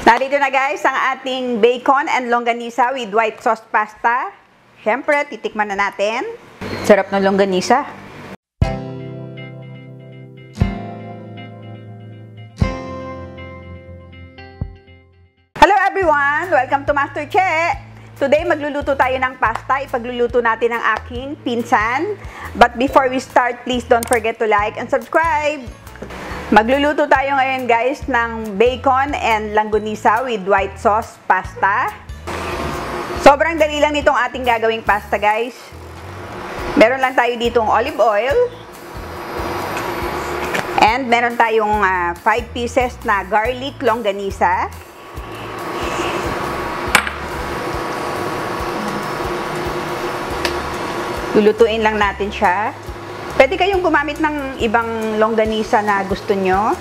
Narito na guys ang ating bacon and longganisa with white sauce pasta. Siyempre, titikman na natin. Sarap ng longganisa. Hello everyone! Welcome to Master Che! Today, magluluto tayo ng pasta. Ipagluluto natin ang aking pinsan. But before we start, please don't forget to like and subscribe! Magluluto tayo ngayon guys ng bacon and longganisa with white sauce pasta. Sobrang dali lang nitong ating gagawing pasta guys. Meron lang tayo ditong olive oil. And meron tayong 5 pieces na garlic longganisa. Lulutuin lang natin siya. Pwede kayong gumamit ng ibang longganisa na gusto nyo.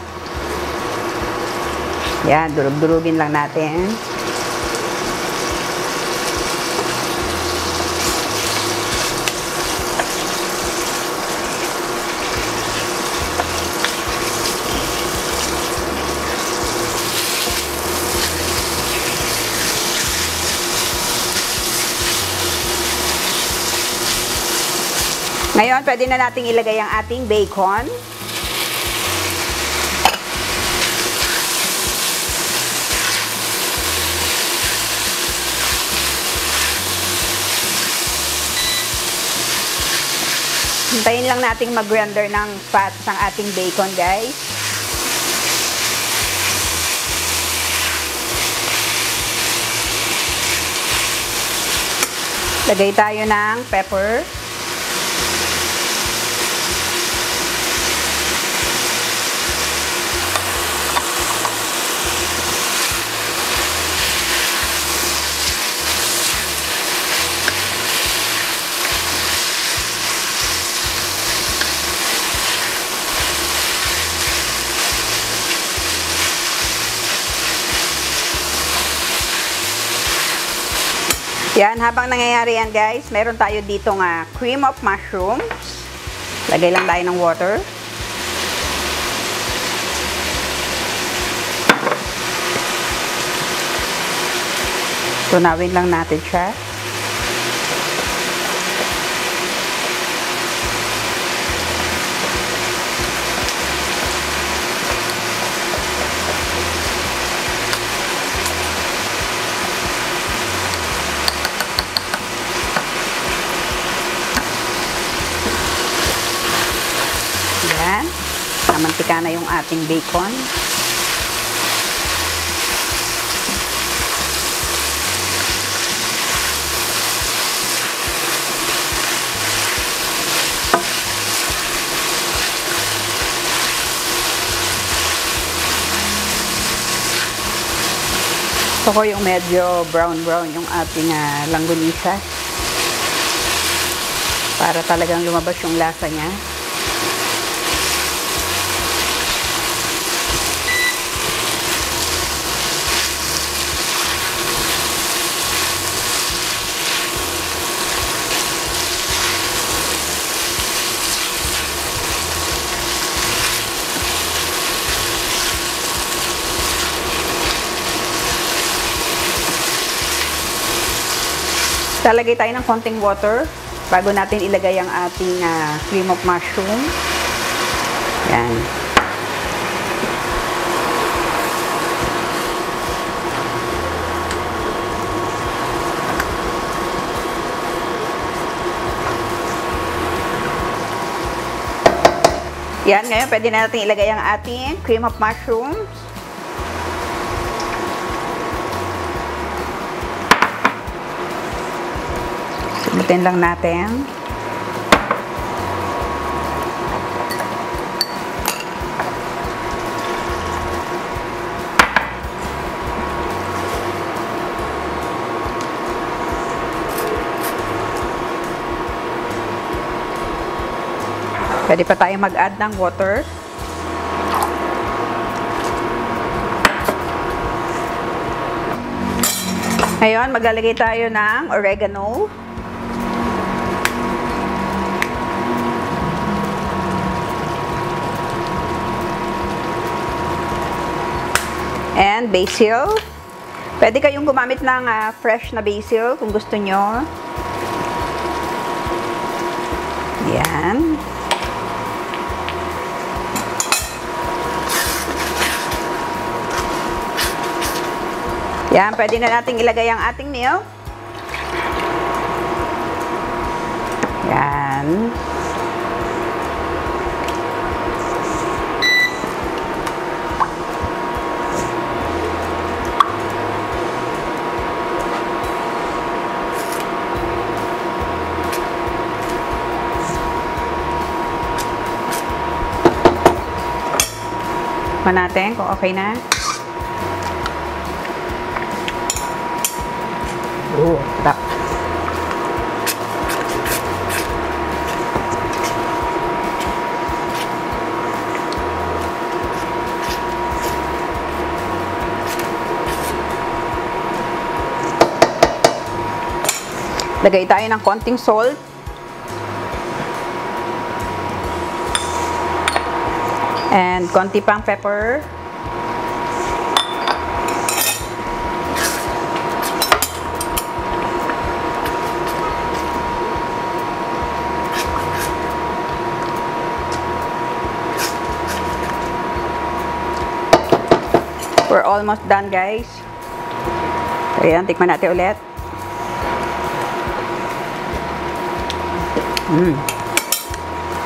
Yan, durug-durugin lang natin. Ngayon, pwede na nating ilagay ang ating bacon. Hintayin lang nating mag-render ng fats ang ating bacon, guys. Lagay tayo ng pepper. Yan, habang nangyayari yan guys, meron tayo dito nga cream of mushrooms. Lagay lang tayo ng water. Tunawin lang natin siya. Yan. Namantika na yung ating bacon. Gusto ko yung medyo brown-brown yung ating longganisa. Para talagang lumabas yung lasa niya. Lalagay tayo ng konting water bago natin ilagay ang ating cream of mushroom. Yan. Yan, ngayon pwede na natin ilagay ang ating cream of mushrooms. Subutin lang natin. Pwede pa tayo mag-add ng water. Ngayon, maglalagay tayo ng oregano. And basil. Pwede kayong gumamit ng fresh na basil kung gusto nyo. Yan. Yan, pwede na nating ilagay ang ating milk. Yan. Tignan natin kung okay na. Oh, sarap. Lagay tayo ng konting salt. And konti pang pepper. We're almost done, guys. Ayan, tikman natin ulit.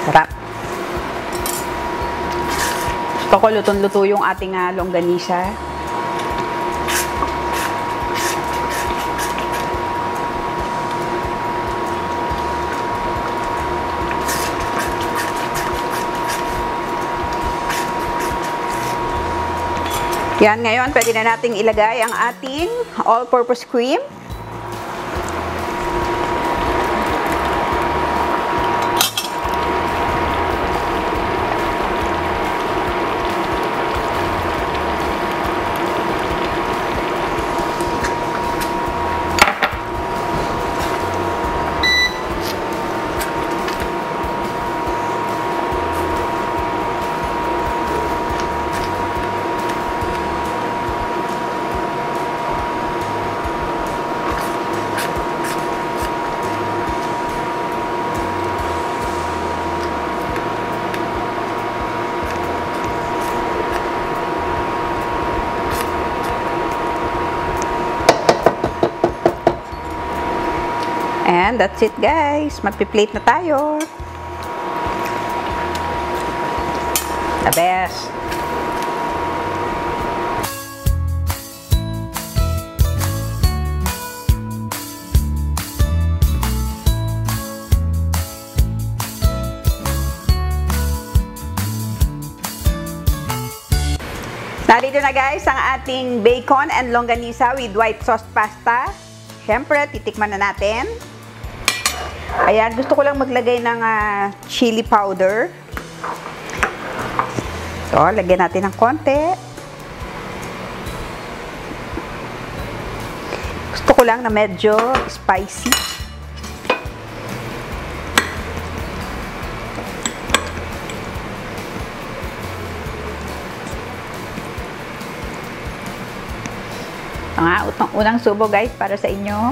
Sarap. Gusto ko lutong-luto yung ating longganisa. Yan, ngayon, pwede na nating ilagay ang ating all-purpose cream. And that's it, guys. Magpi-plate na tayo. The best. Narito na, guys, ang ating bacon and longganisa with white sauce pasta. Siyempre, titikman na natin. Ayan, gusto ko lang maglagay ng chili powder. So, lagyan natin ng konti. Gusto ko lang na medyo spicy. Unang subo, guys, para sa inyo.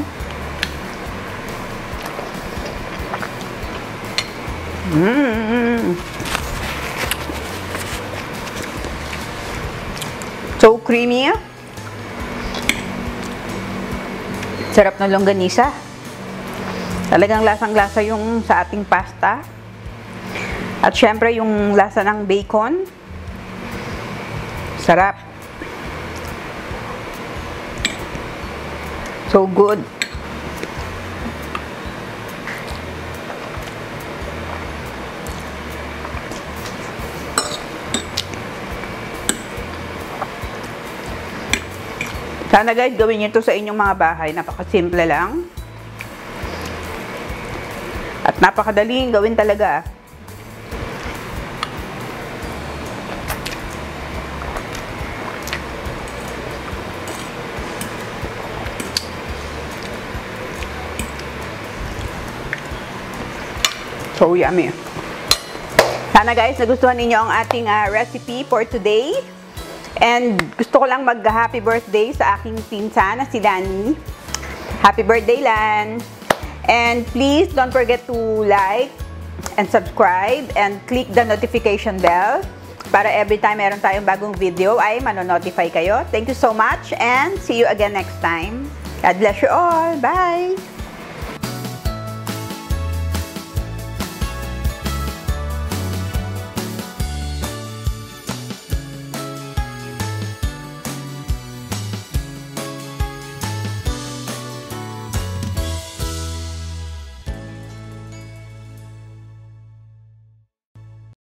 So creamy. Sarap ng longganisa. Talagang lasang-lasa yung sa ating pasta. At syempre yung lasa ng bacon. Sarap. So good. Sana, guys, gawin niyo ito sa inyong mga bahay. Napakasimple lang. At napakadaling gawin talaga. So yummy. Sana, guys, nagustuhan ninyo ang ating recipe for today. And gusto ko lang mag-happy birthday sa aking pinsan na si Lani. Happy birthday, Lan! And please don't forget to like and subscribe and click the notification bell para every time meron tayong bagong video ay manonotify kayo. Thank you so much and see you again next time. God bless you all. Bye!